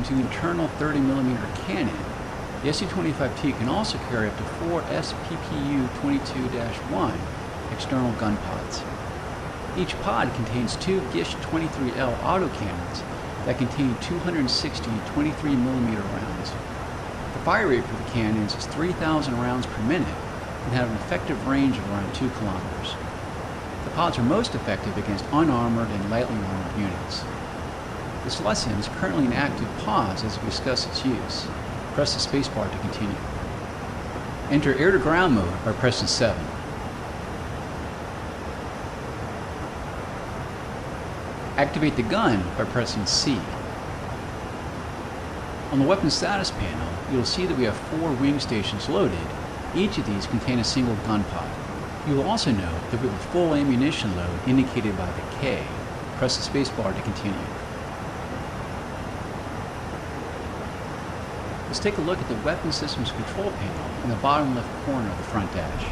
addition to the internal 30mm cannon, the Su-25T can also carry up to 4 SPPU-22-1 external gun pods. Each pod contains 2 GISH 23L autocannons that contain 260 23mm rounds. The fire rate for the cannons is 3,000 rounds per minute and have an effective range of around 2 kilometers. The pods are most effective against unarmored and lightly armored units. This lesson is currently in active pause as we discuss its use. Press the spacebar to continue. Enter air-to-ground mode by pressing 7. Activate the gun by pressing C. On the weapon status panel, you'll see that we have 4 wing stations loaded. Each of these contain a single gun pod. You will also note that we have a full ammunition load indicated by the K. Press the spacebar to continue. Let's take a look at the Weapon Systems Control panel in the bottom left corner of the front dash.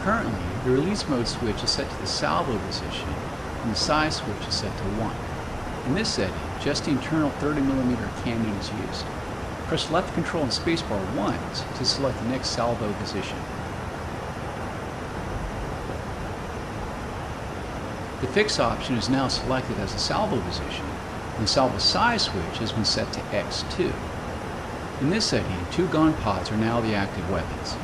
Currently, the release mode switch is set to the salvo position and the size switch is set to 1. In this setting, just the internal 30mm cannon is used. Press left control and spacebar once to select the next salvo position. The fix option is now selected as the salvo position, and the salvo size switch has been set to X2. In this setting, 2 gun pods are now the active weapons.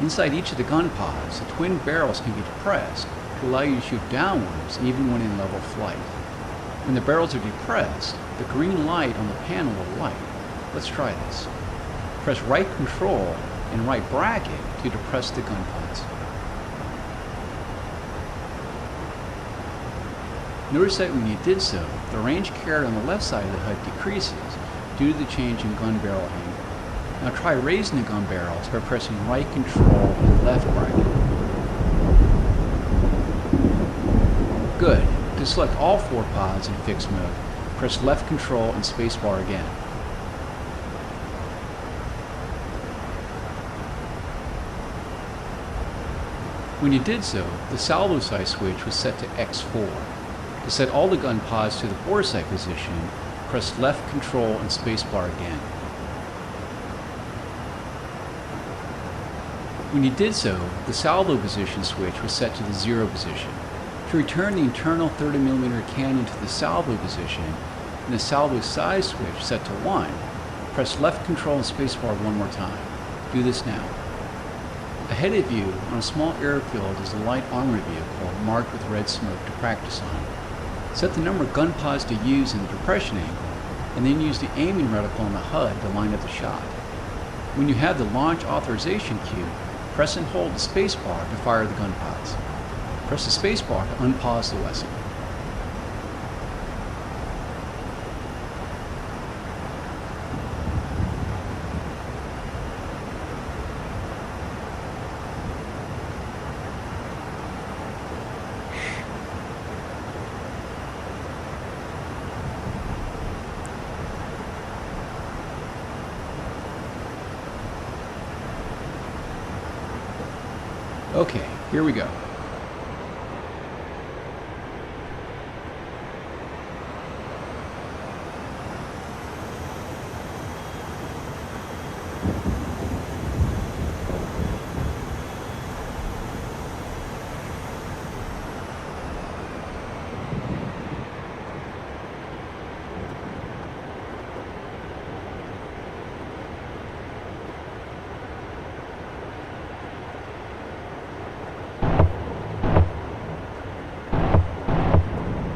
Inside each of the gun pods, the twin barrels can be depressed to allow you to shoot downwards even when in level flight. When the barrels are depressed, the green light on the panel will light. Let's try this. Press right control and right bracket to depress the gun pods. Notice that when you did so, the range carried on the left side of the HUD decreases due to the change in gun barrel angle. Now try raising the gun barrels by pressing right control and left bracket. Good. To select all 4 pods in fixed mode, press left control and spacebar again. When you did so, the salvo size switch was set to X4. To set all the gun pods to the bore sight position, press left control and spacebar again. When you did so, the salvo position switch was set to the 0 position. To return the internal 30mm cannon to the salvo position and the salvo size switch set to 1, press left control and spacebar one more time. Do this now. Ahead of you on a small airfield is a light armored vehicle marked with red smoke to practice on. Set the number of gun pods to use in the depression angle, and then use the aiming reticle on the HUD to line up the shot. When you have the launch authorization cue, press and hold the spacebar to fire the gun pods. Press the spacebar to unpause the lesson. Okay, here we go.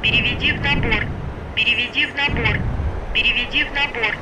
Переведи в набор. Переведи в набор. Переведи в набор.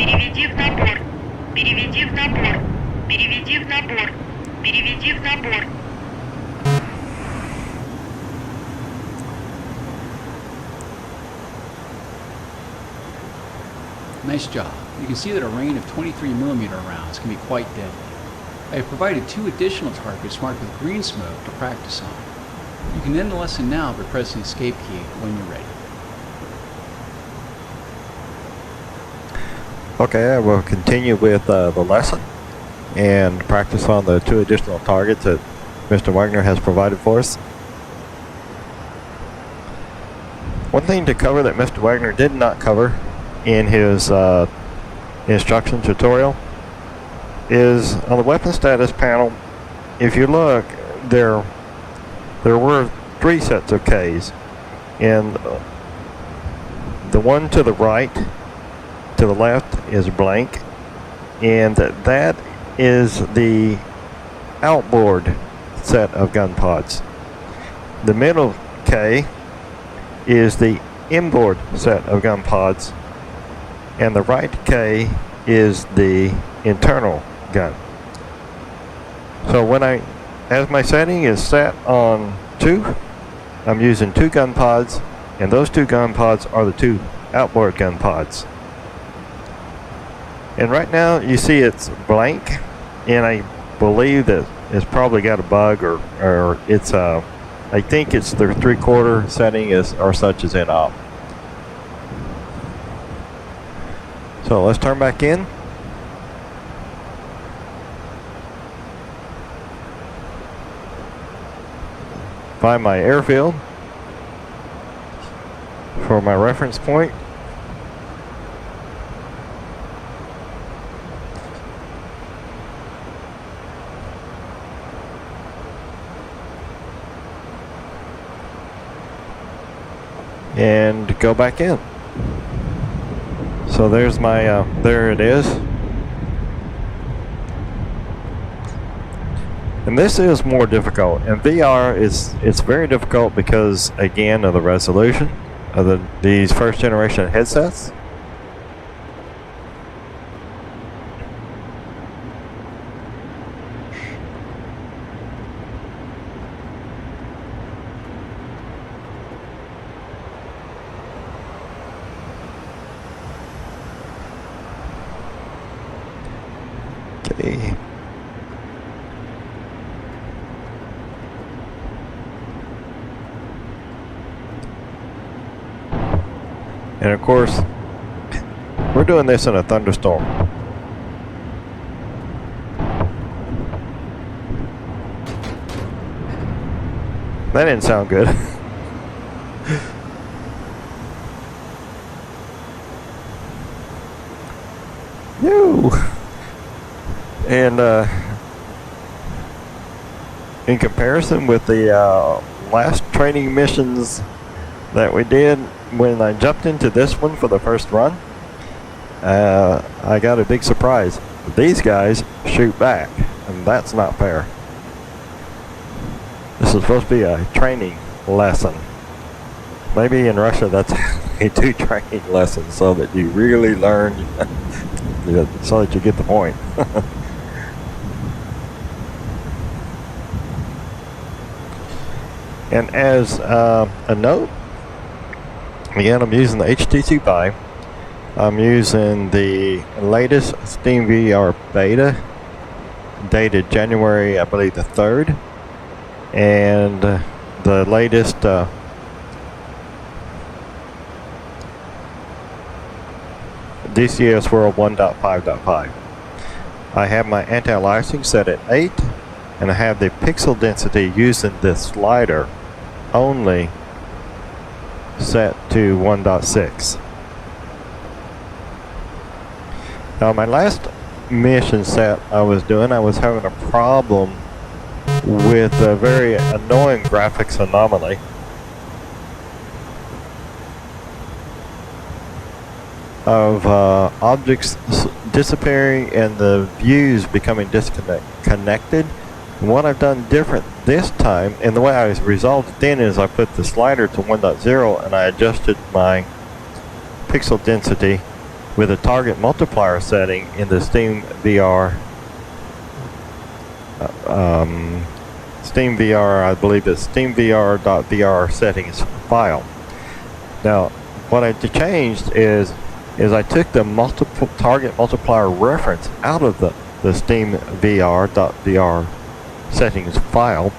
Переведи в набор. Переведи в набор. Переведи в набор. Переведи в набор. Nice job. You can see that a rain of 23mm rounds can be quite deadly. I have provided 2 additional targets marked with green smoke to practice on. You can end the lesson now by pressing the escape key when you're ready. Okay, I will continue with the lesson and practice on the 2 additional targets that Mr. Wagner has provided for us. One thing to cover that Mr. Wagner did not cover in his instruction tutorial is on the weapon status panel. If you look, there were 3 sets of Ks, and the one to the right, to the left, is blank, and that is the outboard set of gun pods. The middle K is the inboard set of gun pods, and the right K is the internal gun. So as my setting is set on 2, I'm using 2 gun pods, and those 2 gun pods are the 2 outboard gun pods. And right now you see it's blank, and I believe that it's probably got a bug, or it's I think it's the 3/4 setting or such as in op. So let's turn back in. Find my airfield for my reference point. And go back in. So there's my, there it is. And this is more difficult. In VR, it's very difficult because, again, of the resolution of these first generation headsets. Okay. And of course, we're doing this in a thunderstorm. That didn't sound good. Yo! And in comparison with the last training missions that we did, when I jumped into this one for the first run, I got a big surprise. These guys shoot back, and that's not fair. This is supposed to be a training lesson. Maybe in Russia that's how they do training lessons, so that you really learn, so that you get the point. And as a note, again, I'm using the HTC Vive. I'm using the latest Steam VR beta, dated January, I believe, the 3rd, and the latest DCS World 1.5.5. I have my anti-aliasing set at 8, and I have the pixel density using this slider only set to 1.6. Now my last mission set I was having a problem with a very annoying graphics anomaly. Of objects disappearing and the views becoming disconnected. And what I've done different this time, and the way I resolved it then, is I put the slider to 1.0 and I adjusted my pixel density with a target multiplier setting in the Steam VR. Steam VR, I believe it's SteamVR.VR settings file. Now, what I changed is I took the target multiplier reference out of the SteamVR.VR settings file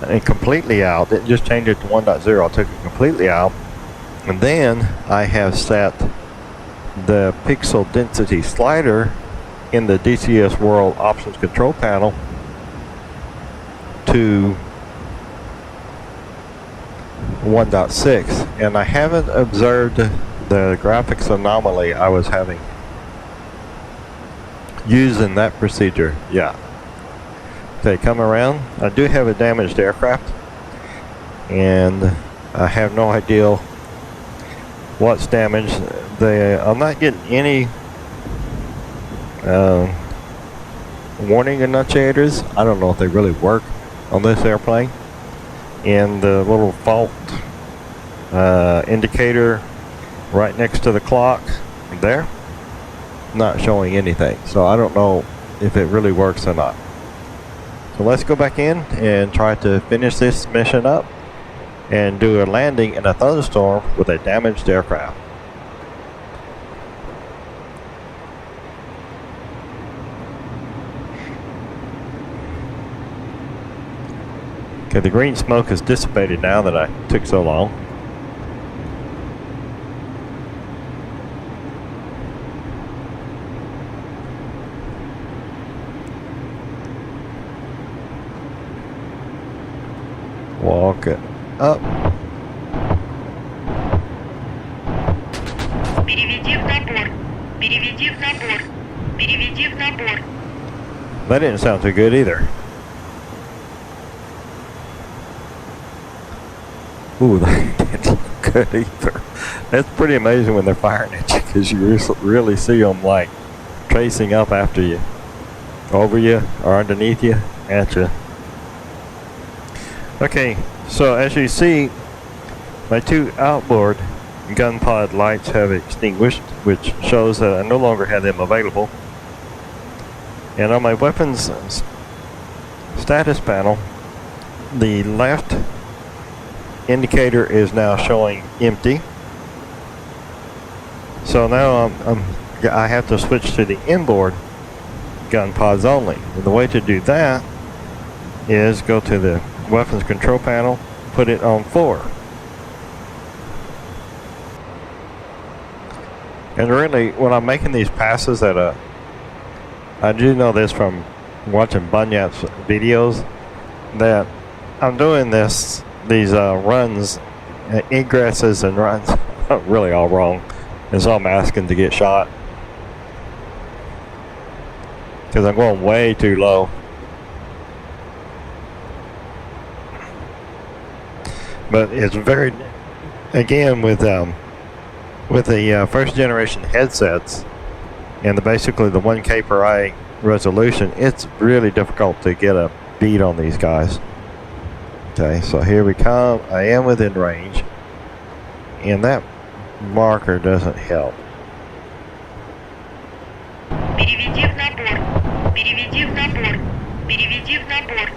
and completely out. Didn't just change it to 1.0. I took it completely out, and then I have set the pixel density slider in the DCS World Options Control Panel to 1.6, and I haven't observed the graphics anomaly I was having using that procedure yet. Okay, come around. I do have a damaged aircraft, and I have no idea what's damaged. I'm not getting any warning annunciators. I don't know if they really work on this airplane. And the little fault indicator right next to the clock there, not showing anything. So I don't know if it really works or not. So let's go back in and try to finish this mission up and do a landing in a thunderstorm with a damaged aircraft. Okay, the green smoke has dissipated now that I took so long. Walk it up. Переведи в набор. Переведи в набор. Переведи в набор. That didn't sound too good either. Ooh, that didn't look good either. That's pretty amazing when they're firing at you, because you really see them like tracing up after you, over you, or underneath you, at you. Okay, so as you see, my two outboard gun pod lights have extinguished, which shows that I no longer have them available. And on my weapons status panel, the left indicator is now showing empty. So now I have to switch to the inboard gun pods only. And the way to do that is go to the weapons control panel, put it on 4. And really, when I'm making these passes I do know this from watching Bunyap's videos, that I'm doing these runs, egresses and runs, really all wrong. And so I'm asking to get shot, because I'm going way too low. But it's very, again, with the first generation headsets and basically the 1K per eye resolution, it's really difficult to get a beat on these guys. Okay, so here we come. I am within range, and that marker doesn't help. Переведи в набор. Переведи в набор. Переведи в набор.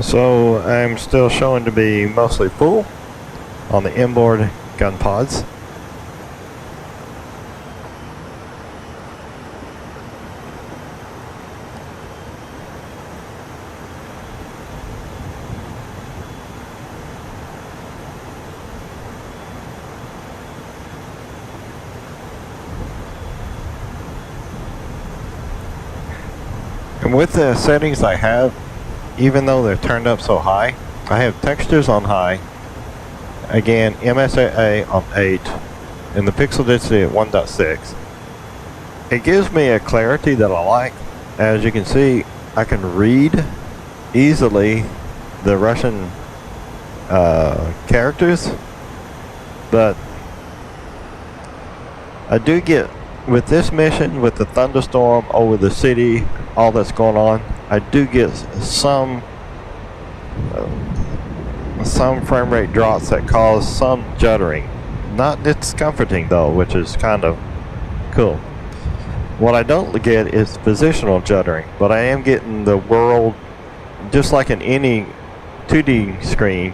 So I'm still showing to be mostly full on the inboard gun pods. And with the settings I have, even though they're turned up so high, I have textures on high, again MSAA on 8, and the pixel density at 1.6. It gives me a clarity that I like. As you can see, I can read easily the Russian characters, but I do get, with this mission, with the thunderstorm over the city, all that's going on, I do get some frame rate drops that cause some juddering. Not discomforting though, which is kind of cool. What I don't get is positional juddering, but I am getting the world, just like in any 2D screen.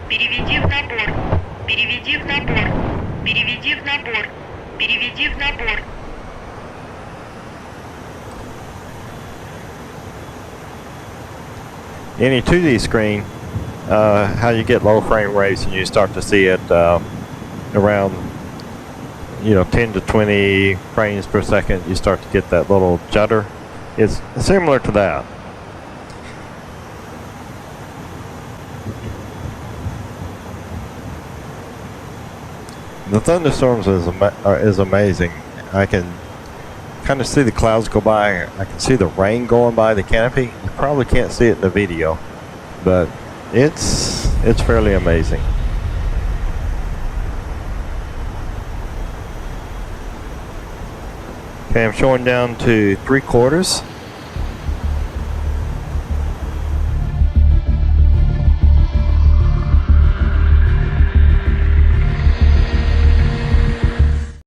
Переведи в набор. Переведи в набор. Переведи в набор. Переведи в набор. Any 2D screen, how you get low frame rates and you start to see it around 10 to 20 frames per second, you start to get that little judder. It's similar to that. The thunderstorms is amazing. I can kind of see the clouds go by. I can see the rain going by the canopy. You probably can't see it in the video, but it's fairly amazing. Okay, I'm showing down to 3/4.